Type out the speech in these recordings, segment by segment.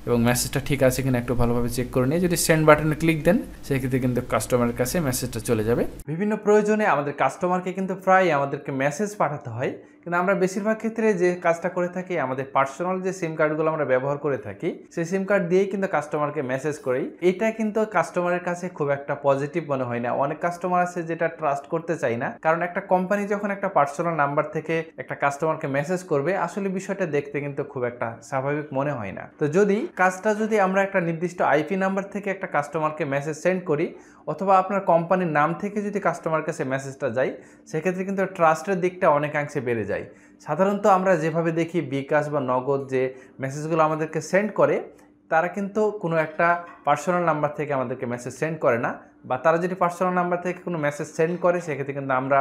এবং মেসেজটা ঠিক আছে কিনা একটু ভালোভাবে চেক করে নিয়ে যদি সেন্ড বাটনে ক্লিক দেন সেক্ষেত্রে কিন্তু কাস্টমারের কাছে মেসেজটা চলে যাবে। বিভিন্ন প্রয়োজনে আমাদের কাস্টমারকে কিন্তু প্রায় আমাদেরকে মেসেজ পাঠাতে হয়, কিন্তু আমরা বেশিরভাগ ক্ষেত্রে যে কাজটা করে থাকি আমাদের পার্সোনাল যে সিম কার্ডগুলো আমরা ব্যবহার করে থাকি সেই সিম কার্ড দিয়েই কিন্তু কাস্টমারকে মেসেজ করি। এটা কিন্তু কাস্টমারের কাছে খুব একটা পজিটিভ মনে হয় না। অনেক কাস্টমার আছে যেটা ট্রাস্ট করতে চায় না, কারণ একটা কোম্পানি যখন একটা পার্সোনাল নাম্বার থেকে একটা কাস্টমারকে মেসেজ করবে আসলে বিষয়টা দেখতে কিন্তু খুব একটা স্বাভাবিক মনে হয় না। তো যদি আমরা একটা নির্দিষ্ট আইপি নাম্বার থেকে একটা কাস্টমারকে মেসেজ সেন্ড করি অথবা আপনার কোম্পানির নাম থেকে যদি কাস্টমার কাছে মেসেজটা যায় সেক্ষেত্রে কিন্তু ট্রাস্টের দিকটা অনেকাংশে বেড়ে যায়। সাধারণত আমরা যেভাবে দেখি বিকাশ বা নগদ যে মেসেজগুলো আমাদেরকে সেন্ড করে তারা কিন্তু কোনো একটা পার্সোনাল নাম্বার থেকে আমাদেরকে মেসেজ সেন্ড করে না, বা তারা যদি পার্সোনাল নাম্বার থেকে কোনো মেসেজ সেন্ড করে সেক্ষেত্রে কিন্তু আমরা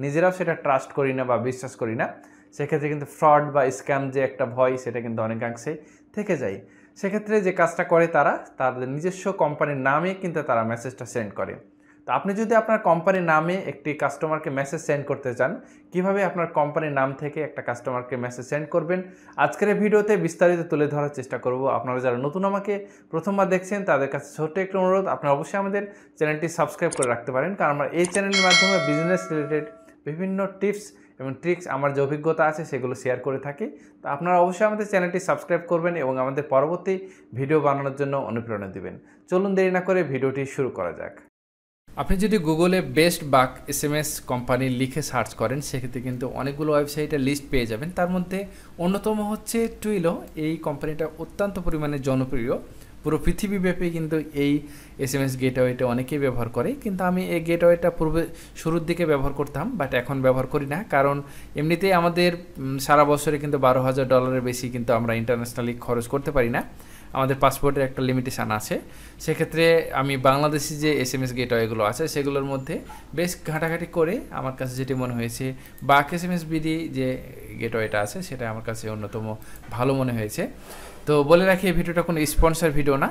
নিজেরাও সেটা ট্রাস্ট করি না বা বিশ্বাস করি না। সেক্ষেত্রে কিন্তু ফ্রড বা স্ক্যাম যে একটা ভয় সেটা কিন্তু অনেকাংশে থেকে যায়। সেক্ষেত্রে যে কাজটা করে তারা তাদের নিজস্ব কোম্পানির নামে কিন্তু তারা মেসেজটা সেন্ড করে। তো আপনি যদি আপনার কোম্পানির নামে একটি কাস্টমারকে মেসেজ সেন্ড করতে চান, কিভাবে আপনার কোম্পানির নাম থেকে একটা কাস্টমারকে মেসেজ সেন্ড করবেন আজকের এই ভিডিওতে বিস্তারিত তুলে ধরার চেষ্টা করব। আপনারা যারা নতুন আমাকে প্রথমবার দেখছেন তাদের কাছে ছোট্ট একটু অনুরোধ, আপনারা অবশ্যই আমাদের চ্যানেলটি সাবস্ক্রাইব করে রাখতে পারেন, কারণ আমরা এই চ্যানেলের মাধ্যমে বিজনেস রিলেটেড বিভিন্ন টিপস এবং ট্রিক্স আমার যে অভিজ্ঞতা আছে সেগুলো শেয়ার করে থাকি। তো আপনারা অবশ্যই আমাদের চ্যানেলটি সাবস্ক্রাইব করবেন এবং আমাদের পরবর্তী ভিডিও বানানোর জন্য অনুপ্রেরণা দিবেন। চলুন দেরি না করে ভিডিওটি শুরু করা যাক। আপনি যদি গুগলে বেস্ট বাক SMS কোম্পানি লিখে সার্চ করেন সেক্ষেত্রে কিন্তু অনেকগুলো ওয়েবসাইটের লিস্ট পেয়ে যাবেন। তার মধ্যে অন্যতম হচ্ছে টুইলো। এই কোম্পানিটা অত্যন্ত পরিমাণে জনপ্রিয়, পুরো পৃথিবীব্যাপী কিন্তু এই SMS গেটওয়েটা অনেকেই ব্যবহার করে, কিন্তু আমি এই গেটওয়েটা শুরুর দিকে ব্যবহার করতাম, বাট এখন ব্যবহার করি না, কারণ এমনিতেই আমাদের সারা বছরে কিন্তু $12,000 বেশি কিন্তু আমরা ইন্টারন্যাশনালি খরচ করতে পারি না। আমাদের পাসপোর্টের একটা লিমিটেশান আছে। সেক্ষেত্রে আমি বাংলাদেশি যে SMS গেটওয়েগুলো আছে সেগুলোর মধ্যে বেশ ঘাটাঘাটি করে আমার কাছে যেটি মনে হয়েছে বাক SMS বিডি যে গেটওয়েটা আছে সেটা আমার কাছে অন্যতম ভালো মনে হয়েছে। তো বলে রাখি এই ভিডিওটা কোনো স্পন্সর ভিডিও না।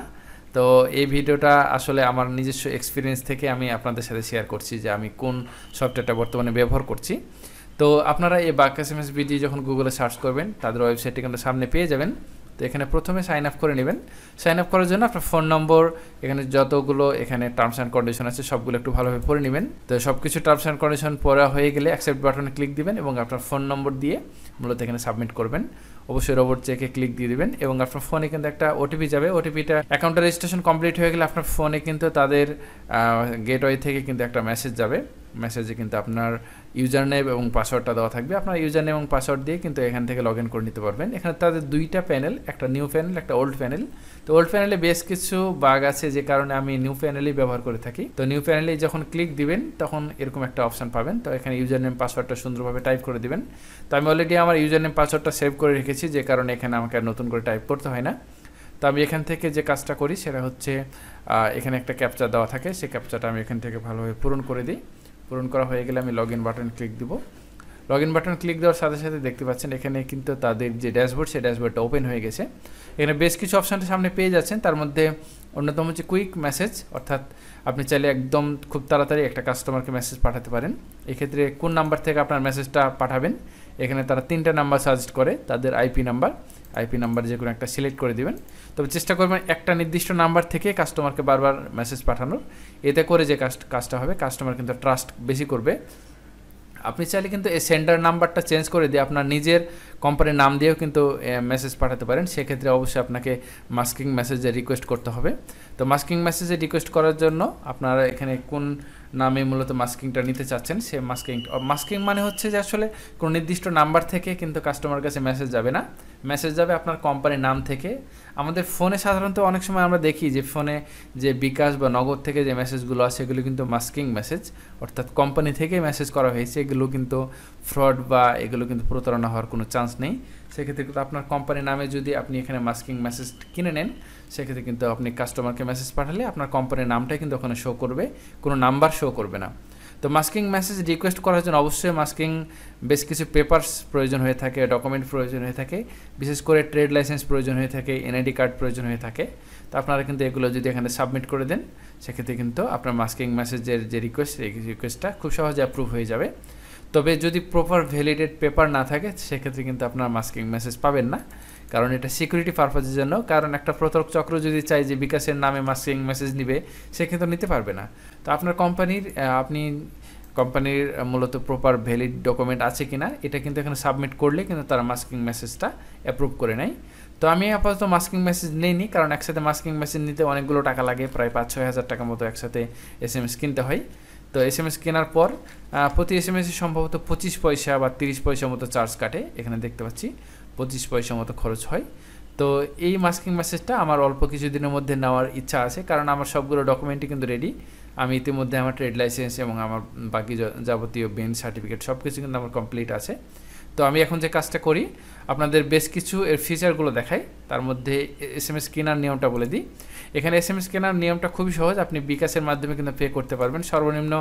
তো এই ভিডিওটা আসলে আমার নিজস্ব এক্সপিরিয়েন্স থেকে আমি আপনাদের সাথে শেয়ার করছি যে আমি কোন সফটওয়্যারটা বর্তমানে ব্যবহার করছি। তো আপনারা এই বাক SMS বিডি যখন গুগলে সার্চ করবেন তাদের ওয়েবসাইটটি কিন্তু সামনে পেয়ে যাবেন। তো এখানে প্রথমে সাইন আপ করে নেবেন। সাইন আপ করার জন্য আপনার ফোন নম্বর, এখানে যতগুলো এখানে টার্মস অ্যান্ড কন্ডিশন আছে সবগুলো একটু ভালোভাবে পড়ে নেবেন। তো সব কিছু টার্মস অ্যান্ড কন্ডিশন পড়া হয়ে গেলে অ্যাকসেপ্ট বাটনে ক্লিক দিবেন এবং আপনার ফোন নম্বর দিয়ে মূলত এখানে সাবমিট করবেন। অবশ্যই রোবট চেকে ক্লিক দিয়ে দিবেন এবং আপনার ফোনে কিন্তু একটা ওটিপি যাবে। ওটিপিটা অ্যাকাউন্টের রেজিস্ট্রেশন কমপ্লিট হয়ে গেলে আপনার ফোনে কিন্তু তাদের গেটওয়ে থেকে কিন্তু একটা মেসেজ যাবে। মেসেজে কিন্তু আপনার ইউজার নেম এবং পাসওয়ার্ডটা দেওয়া থাকবে। আপনার ইউজার নেম এবং পাসওয়ার্ড দিয়ে কিন্তু এখান থেকে লগ ইন করে নিতে পারবেন। এখানে তাদের দুইটা প্যানেল, একটা নিউ প্যানেল একটা ওল্ড প্যানেল। তো ওল্ড প্যানেলে বেশ কিছু বাগ আছে যে কারণে আমি নিউ প্যানেলই ব্যবহার করে থাকি। তো নিউ প্যানেলে যখন ক্লিক দিবেন তখন এরকম একটা অপশান পাবেন। তো এখানে ইউজার নেম পাসওয়ার্ডটা সুন্দরভাবে টাইপ করে দিবেন। তো আমি অলরেডি আমার ইউজার নেম পাসওয়ার্ডটা সেভ করে রেখেছি যে কারণে এখানে আমাকে আর নতুন করে টাইপ করতে হয় না। তো আমি এখান থেকে যে কাজটা করি সেটা হচ্ছে এখানে একটা ক্যাপচা দেওয়া থাকে, সেই ক্যাপচাটা আমি এখান থেকে ভালোভাবে পূরণ করে দিই। পূরণ করা হয়ে গেলে আমি লগ ইন বাটন ক্লিক দিব। লগ ইন বাটন ক্লিক দেওয়ার সাথে সাথে দেখতে পাচ্ছেন এখানে কিন্তু তাদের যে ড্যাশবোর্ড সেই ড্যাশবোর্ডটা ওপেন হয়ে গেছে। এখানে বেশ কিছু অপশানটা সামনে পেয়ে যাচ্ছেন। তার মধ্যে অন্যতম হচ্ছে কুইক মেসেজ, অর্থাৎ আপনি চাইলে একদম খুব তাড়াতাড়ি একটা কাস্টমারকে মেসেজ পাঠাতে পারেন। এক্ষেত্রে কোন নাম্বার থেকে আপনার মেসেজটা পাঠাবেন এখানে তারা 3টা নাম্বার সাজেস্ট করে, তাদের আইপি নাম্বার যে কোনো একটা সিলেক্ট করে দিবেন। তবে চেষ্টা করবেন একটা নির্দিষ্ট নাম্বার থেকে কাস্টমারকে বারবার মেসেজ পাঠানোর। এতে করে যে কাজটা হবে কাস্টমার কিন্তু ট্রাস্ট বেশি করবে। আপনি চাইলে কিন্তু এই সেন্ডার নাম্বারটা চেঞ্জ করে দিয়ে আপনার নিজের কোম্পানির নাম দিয়েও কিন্তু মেসেজ পাঠাতে পারেন। সেক্ষেত্রে অবশ্যই আপনাকে মাস্কিং মেসেজে রিকোয়েস্ট করতে হবে। তো মাস্কিং মেসেজে রিকোয়েস্ট করার জন্য আপনারা এখানে কোন নামে মূলত মাস্কিংটা নিতে চাচ্ছেন সে মাস্কিং মানে হচ্ছে যে আসলে কোনো নির্দিষ্ট নাম্বার থেকে কিন্তু কাস্টমার কাছে মেসেজ যাবে না, মেসেজ যাবে আপনার কোম্পানির নাম থেকে। আমাদের ফোনে সাধারণত অনেক সময় আমরা দেখি যে ফোনে যে বিকাশ বা নগদ থেকে যে মেসেজগুলো আছে সেগুলো কিন্তু মাস্কিং মেসেজ, অর্থাৎ কোম্পানি থেকে মেসেজ করা হয়েছে। এগুলো কিন্তু ফ্রড বা এগুলো কিন্তু প্রতারণা হওয়ার কোনো চান্স নেই। সেক্ষেত্রে কিন্তু আপনার কোম্পানির নামে যদি আপনি এখানে মাস্কিং মেসেজ কিনে নেন সেক্ষেত্রে কিন্তু আপনি কাস্টমারকে মেসেজ পাঠালে আপনার কোম্পানির নামটাই কিন্তু ওখানে শো করবে, কোনো নাম্বার শো করবে না। তো মাস্কিং মেসেজ রিকোয়েস্ট করার জন্য অবশ্যই মাস্কিং বেশ কিছু পেপারস প্রয়োজন হয়ে থাকে, ডকুমেন্ট প্রয়োজন হয়ে থাকে, বিশেষ করে ট্রেড লাইসেন্স প্রয়োজন হয়ে থাকে, এনআইডি কার্ড প্রয়োজন হয়ে থাকে। তো আপনারা কিন্তু এগুলো যদি এখানে সাবমিট করে দেন সেক্ষেত্রে কিন্তু আপনার মাস্কিং মেসেজের যে রিকোয়েস্টটা খুব সহজে অ্যাপ্রুভ হয়ে যাবে। তবে যদি প্রপার ভ্যালিডেড পেপার না থাকে সেক্ষেত্রে কিন্তু আপনার মাস্কিং মেসেজ পাবেন না। কারণ এটা সিকিউরিটি পারপাসের জন্য। কারণ একটা প্রতারক চক্র যদি চায় যে বিকাশের নামে মাস্কিং মেসেজ নিবে, সে কিন্তু নিতে পারবে না। তো আপনার কোম্পানির মূলত প্রপার ভ্যালিড ডকুমেন্ট আছে কিনা এটা কিন্তু এখানে সাবমিট করলে কিন্তু তারা মাস্কিং মেসেজটা অ্যাপ্রুভ করে নেয়। তো আমি আপাতত মাস্কিং মেসেজ নেইনি, কারণ একসাথে মাস্কিং মেসেজ নিতে অনেকগুলো টাকা লাগে, প্রায় 5-6 হাজার টাকা মতো একসাথে SMS কিনতে হয়। তো SMS কেনার পর প্রতি SMS সম্ভবত 25 পয়সা বা 30 পয়সা মতো চার্জ কাটে, এখানে দেখতে পাচ্ছি 25 পয়সা মতো খরচ হয়। তো এই মাস্কিং মেসেজটা আমার অল্প কিছুদিনের মধ্যে নেওয়ার ইচ্ছা আছে, কারণ আমার সবগুলো ডকুমেন্টই কিন্তু রেডি। আমি ইতিমধ্যে আমার ট্রেড লাইসেন্স এবং আমার বাকি যাবতীয় বেঞ্চ সার্টিফিকেট সব কিছু কিন্তু আমার কমপ্লিট আছে। তো আমি এখন যে কাজটা করি, আপনাদের বেশ কিছু এর ফিচারগুলো দেখাই, তার মধ্যে SMS কেনার নিয়মটা বলে দিই। এখানে SMS কেনার নিয়মটা খুবই সহজ, আপনি বিকাশের মাধ্যমে কিন্তু পে করতে পারবেন। সর্বনিম্ন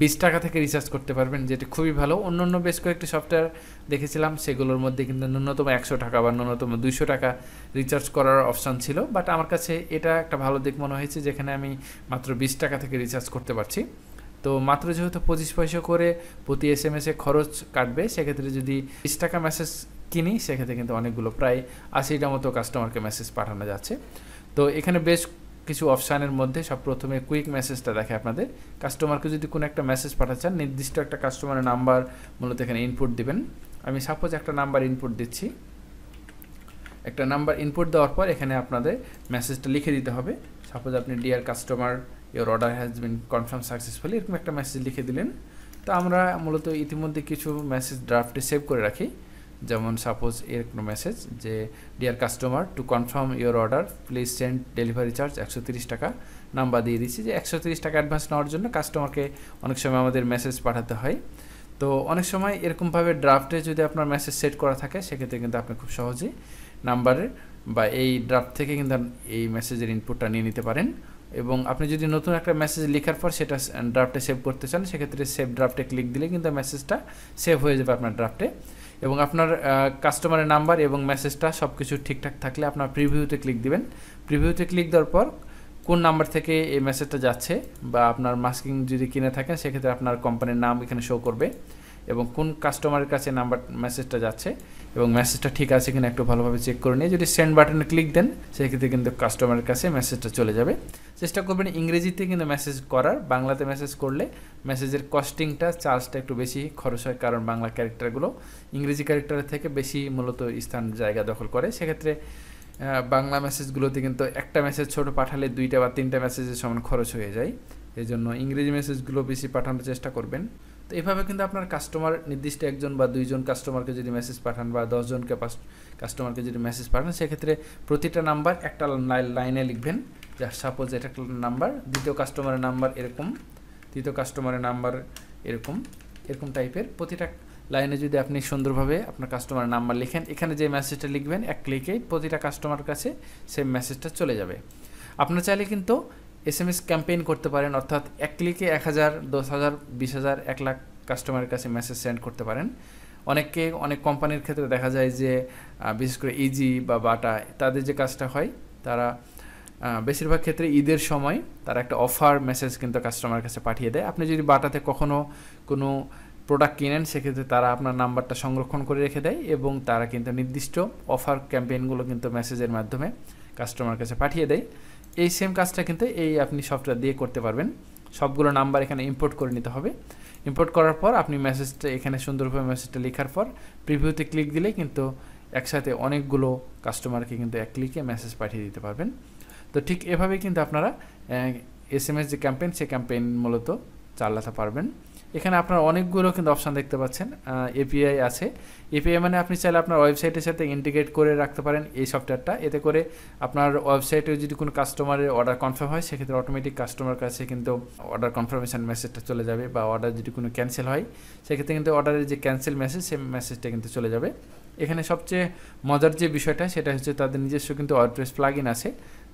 20 টাকা থেকে রিচার্জ করতে পারবেন, যেটি খুবই ভালো। অন্য বেশ কয়েকটি সফটওয়্যার দেখেছিলাম, সেগুলোর মধ্যে কিন্তু ন্যূনতম 100 টাকা বা ন্যূনতম 200 টাকা রিচার্জ করার অপশান ছিল, বাট আমার কাছে এটা একটা ভালো দিক মনে হয়েছে, যেখানে আমি মাত্র 20 টাকা থেকে রিচার্জ করতে পারছি। তো মাত্র যেহেতু 25 পয়সা করে প্রতি SMS-এ খরচ কাটবে, সেক্ষেত্রে যদি 20 টাকা মেসেজ কিনি, সেক্ষেত্রে কিন্তু অনেকগুলো প্রায় 80টা মতো কাস্টমারকে মেসেজ পাঠানো যাচ্ছে। তো এখানে বেশ কিছু অপশানের মধ্যে সব প্রথমে কুইক মেসেজটা দেখে আপনাদের। কাস্টমারকে যদি কোনো একটা মেসেজ পাঠাতে চান, নির্দিষ্ট একটা কাস্টমারের নাম্বার মূলত এখানে ইনপুট দিবেন। আমি সাপোজ একটা নাম্বার ইনপুট দিচ্ছি। একটা নাম্বার ইনপুট দেওয়ার পর এখানে আপনাদের মেসেজটা লিখে দিতে হবে। সাপোজ আপনি deer customer, your order has been confirm successfully, এরকম একটা মেসেজ লিখে দিলেন। তো আমরা মূলত ইতিমধ্যে কিছু মেসেজ ড্রাফটে সেভ করে রাখি, যেমন সাপোজ এরকম মেসেজ যে deer customer, to confirm your order please send delivery charge 130 টাকা। নাম্বার দিয়ে দিচ্ছি যে 130 টাকা অ্যাডভান্স নেওয়ার জন্য কাস্টমারকে অনেক সময় আমাদের মেসেজ পাঠাতে হয়। তো অনেক সময় এরকমভাবে ড্রাফটে যদি আপনার মেসেজ সেট করা থাকে, সেক্ষেত্রে কিন্তু আপনি খুব সহজেই নাম্বারের বা এই ড্রাফট থেকে কিন্তু এই মেসেজের ইনপুটটা নিয়ে নিতে পারেন। এবং আপনি যদি নতুন একটা মেসেজ লেখার পর সেটা ড্রাফটে সেভ করতে চান, সেক্ষেত্রে সেভ ড্রাফটে ক্লিক দিলে কিন্তু মেসেজটা সেভ হয়ে যাবে আপনার ড্রাফটে। এবং আপনার কাস্টমারের নাম্বার এবং মেসেজটা সব কিছু ঠিকঠাক থাকলে আপনার প্রিভিউতে ক্লিক দিবেন। প্রিভিউতে ক্লিক দেওয়ার পর কোন নাম্বার থেকে এই মেসেজটা যাচ্ছে বা আপনার মাস্কিং যদি কিনে থাকেন, সেক্ষেত্রে আপনার কোম্পানির নাম এখানে শো করবে এবং কোন কাস্টমারের কাছে মেসেজটা যাচ্ছে এবং মেসেজটা ঠিক আছে কিনা একটু ভালোভাবে চেক করে নিয়ে যদি সেন্ড বাটনে ক্লিক দেন, সেক্ষেত্রে কিন্তু কাস্টমারের কাছে মেসেজটা চলে যাবে। চেষ্টা করবেন ইংরেজিতে কিন্তু মেসেজ করার, বাংলাতে মেসেজ করলে মেসেজের কস্টিংটা চার্জটা একটু বেশি খরচ হয়, কারণ বাংলা ক্যারেক্টারগুলো ইংরেজি ক্যারেক্টারের থেকে বেশি মূলত স্থান জায়গা দখল করে। সেক্ষেত্রে বাংলা মেসেজগুলোতে কিন্তু একটা মেসেজ ছোট পাঠালে 2টা বা 3টা মেসেজের সমান খরচ হয়ে যায়, এই জন্য ইংরেজি মেসেজগুলো বেশি পাঠানোর চেষ্টা করবেন। তো এইভাবে কিন্তু আপনার কাস্টমার নির্দিষ্ট 1জন বা 2জন কাস্টমারকে যদি মেসেজ পাঠান বা 10 জনকে কাস্টমারকে যদি মেসেজ পাঠান, সেক্ষেত্রে প্রতিটা নাম্বার একটা লাইনে লিখবেন। যা সাপোজ এটা একটা নাম্বার, দ্বিতীয় কাস্টমারের নাম্বার এরকম, তৃতীয় কাস্টমারের নাম্বার এরকম টাইপের প্রতিটা লাইনে যদি আপনি সুন্দরভাবে আপনার কাস্টমারের নাম্বার লিখেন, এখানে যে মেসেজটা লিখবেন এক ক্লিকেই প্রতিটা কাস্টমারের কাছে সেই মেসেজটা চলে যাবে। আপনার চাইলে কিন্তু SMS ক্যাম্পেইন করতে পারেন, অর্থাৎ এক ক্লিকে 1000, 10,000, 20,000, 1 লাখ কাস্টমারের কাছে মেসেজ সেন্ড করতে পারেন। অনেক কোম্পানির ক্ষেত্রে দেখা যায় যে বিশেষ করে ইজি বা বাটা, তাদের যে কাজটা হয়, তারা বেশিরভাগ ক্ষেত্রে ঈদের সময় তারা একটা অফার মেসেজ কিন্তু কাস্টমারের কাছে পাঠিয়ে দেয়। আপনি যদি বাটাতে কখনও কোনো প্রোডাক্ট কিনেন, সেক্ষেত্রে তারা আপনার নাম্বারটা সংরক্ষণ করে রেখে দেয় এবং তারা কিন্তু নির্দিষ্ট অফার ক্যাম্পেইনগুলো কিন্তু মেসেজের মাধ্যমে কাস্টমার কাছে পাঠিয়ে দেয়। এই সেম কাজটা কিন্তু আপনি সফটওয়্যার দিয়ে করতে পারবেন। সবগুলো নাম্বার এখানে ইম্পোর্ট করে নিতে হবে। ইম্পোর্ট করার পর আপনি মেসেজটা এখানে সুন্দরভাবে মেসেজটা লেখার পর প্রিভিউতে ক্লিক দিলেই কিন্তু একসাথে অনেকগুলো কাস্টমারকে কিন্তু এক ক্লিকে মেসেজ পাঠিয়ে দিতে পারবেন। তো ঠিক এভাবেই কিন্তু আপনারা SMS যে ক্যাম্পেইন, সেই ক্যাম্পেইন মূলত চালাতে পারবেন। এখানে আপনারা অনেকগুলো কিন্তু অপশান দেখতে পাচ্ছেন। API আছে। API মানে আপনি চাইলে আপনার ওয়েবসাইটের সাথে ইন্টিগ্রেট করে রাখতে পারেন এই সফটওয়্যারটা। এতে করে আপনার ওয়েবসাইটে যদি কোনো কাস্টমারের অর্ডার কনফার্ম হয়, সেক্ষেত্রে অটোমেটিক কাস্টমার কাছে কিন্তু অর্ডার কনফার্মেশন মেসেজটা চলে যাবে, বা অর্ডার যদি কোনো ক্যান্সেল হয়, সেক্ষেত্রে কিন্তু অর্ডারের যে ক্যান্সেল মেসেজ, সেই মেসেজটা কিন্তু চলে যাবে। এখানে সবচেয়ে মজার যে বিষয়টা, সেটা হচ্ছে তাদের নিজস্ব কিন্তু ওয়ার্ডপ্রেস প্লাগইন আছে,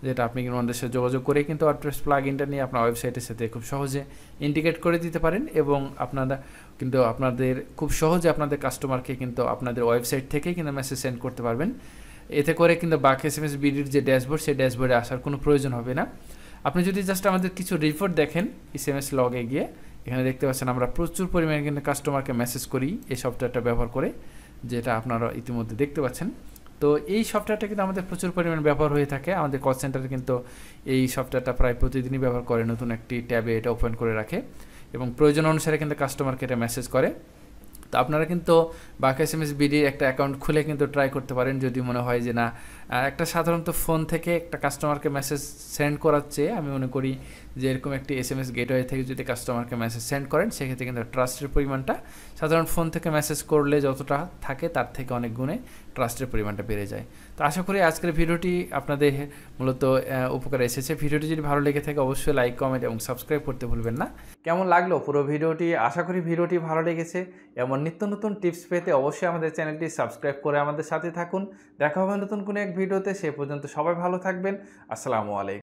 যেটা আপনি কিন্তু ওনাদের সাথে যোগাযোগ করে কিন্তু ওয়ার্ডপ্রেস প্লাগইনটা নিয়ে আপনার ওয়েবসাইটের সাথে খুব সহজে ইন্টিগ্রেট করে দিতে পারেন এবং আপনারা কিন্তু আপনাদের খুব সহজে আপনাদের কাস্টমারকে কিন্তু আপনাদের ওয়েবসাইট থেকেই কিন্তু মেসেজ সেন্ড করতে পারবেন। এতে করে কিন্তু বাক SMS বিডির যে ড্যাশবোর্ড, সেই ড্যাশবোর্ডে আসার কোনো প্রয়োজন হবে না। আপনি যদি জাস্ট আমাদের কিছু রিপোর্ট দেখেন SMS লগে গিয়ে, এখানে দেখতে পাচ্ছেন আমরা প্রচুর পরিমাণে কিন্তু কাস্টমারকে মেসেজ করি এই সফটওয়্যারটা ব্যবহার করে, যেটা আপনারা ইতিমধ্যে দেখতে পাচ্ছেন। তো এই সফটওয়্যারটা কিন্তু আমাদের প্রচুর পরিমাণে ব্যবহার হয়ে থাকে। আমাদের কল সেন্টারে কিন্তু এই সফটওয়্যারটা প্রায় প্রতিদিনই ব্যবহার করে, নতুন একটি ট্যাবে এটা ওপেন করে রাখে এবং প্রয়োজন অনুসারে কিন্তু কাস্টমারকে এটা মেসেজ করে। তো আপনারা কিন্তু বাক SMS বিডির একটা অ্যাকাউন্ট খুলে কিন্তু ট্রাই করতে পারেন, যদি মনে হয় যে না একটা সাধারণত ফোন থেকে একটা কাস্টমারকে মেসেজ সেন্ড করার চেয়ে আমি মনে করি যে এরকম একটি SMS গেটওয়ে থেকে যদি কাস্টমারকে মেসেজ সেন্ড করেন সেক্ষেত্রে কিন্তু ট্রাস্টের পরিমাণটা সাধারণ ফোন থেকে মেসেজ করলে যতটা থাকে তার থেকে অনেক গুণে ট্রাস্টের পরিমাণটা বেড়ে যায়। তো আশা করি আজকের ভিডিওটি আপনাদের মূলত উপকারে এসেছে। ভিডিওটি যদি ভালো লেগে থাকে অবশ্যই লাইক, কমেন্ট এবং সাবস্ক্রাইব করতে ভুলবেন না। কেমন লাগলো পুরো ভিডিওটি? আশা করি ভিডিওটি ভালো লেগেছে। এমন নিত্য নতুন টিপস পেতে অবশ্যই আমাদের চ্যানেলটি সাবস্ক্রাইব করে আমাদের সাথে থাকুন। দেখা হবে নতুন কোনো এক ভিডিওতে। সে পর্যন্ত সবাই ভালো থাকবেন। আসসালামু আলাইকুম।